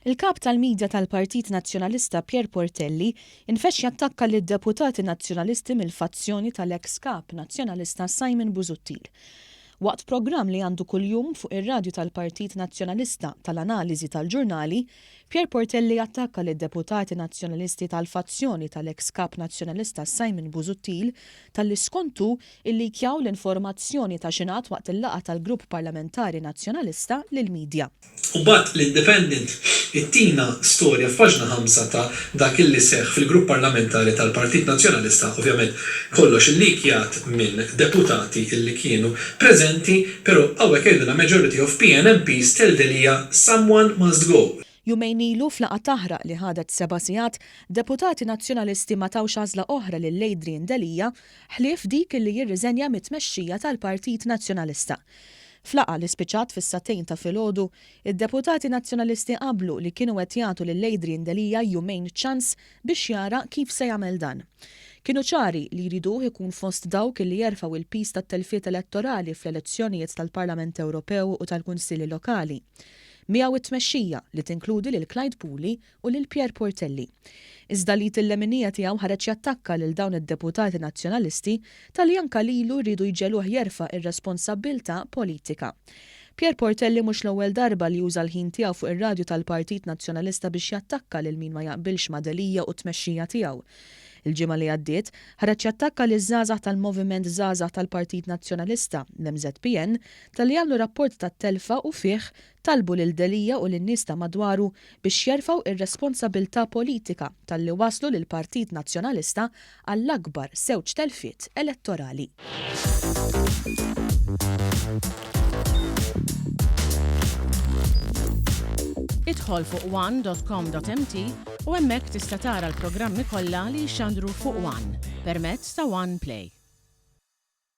Il-Kap tal-Midja tal-Partit Nazzjonalista Pierre Portelli infexx jattakka lid-Deputati Nazzjonalisti mill-fazzjoni tal-eks Kap Nazzjonalista Simon Busuttil. Waqt programm li għandu kuljum fuq ir-radju tal-Partit Nazzjonalista tal-Analiżi tal-Ġurnali, Pierre Portelli attakka lid-Deputati Nazzjonalisti tal-Fazzjoni tal-eks Kap Nazzjonalista Simon Busuttil tal-skontu illikjaw l-informazzjoni ta' xinat waqt il-laqgħa tal-grupp parlamentari nazzjonalista lill-midja. U bat l-Independent it-tina storja f'paġna 5 ta' dak illi seħħ fil-grupp parlamentari tal-Partit Nazzjonalista, ovvjament kollox illikjat minn deputati illi kienu preżenti, però hawnhekk jgħidulna majority of PN MPs tell Delia someone must go. Jumejn ilu f'laqgħa taħraq li ħadet 7 sigħat, deputati nazzjonalisti ma tawx għażla oħra lil Delia ħlief dik li jirriżenja mit-tmexxija tal-Partit Nazzjonalista. F'laqgħa li spiċċat fis-satejn ta' filgħodu, id-deputati nazzjonalisti qablu li kienu qed jagħtu lil Delia jumejn ċans biex jara kif se jagħmel dan. Kienu ċari li jridu ikun fost dawk li jerfgħu il-pis tat-telfiet elettorali fl-elezzjonijiet tal-Parlament Ewropew u tal-Kunsilli Lokali. Miegħu it-tmexxija li tinkludi lil Clyde Puli u lil Pierre Portelli. Iżda li t-leminija tiegħu ħareġ jattakka lil dawn id-deputati nazzjonalisti tal-li anke lilu jridu jġeluh jerfa' ir-responsbailita politika. Pierre Portelli mhux l-ewwel darba li juża l-ħin tiegħu fuq ir-radju tal-Partit Nazzjonalista biex jattakka lil min ma jaqbilx ma' Delia u t-tmexxija tiegħu. Il-ġimgħa li għaddiet ħareġ jattakka liż-żgħażagħ tal-Moviment Żgħażagħ tal-Partit Nazzjonalista l-MZPN talli għamlu rapport tat-telfa u fih talbu lil Delia u lin-nies ta' madwaru biex jerfgħu ir-responsabbiltà politika talli waslu lill-Partit Nazzjonalista għall-akbar żewġ telfiet elettorali. Idħol fuq one.com.mt u hemmhekk tista' tara l-programmi kollha li jxandru fuq One permezz ta' One Play.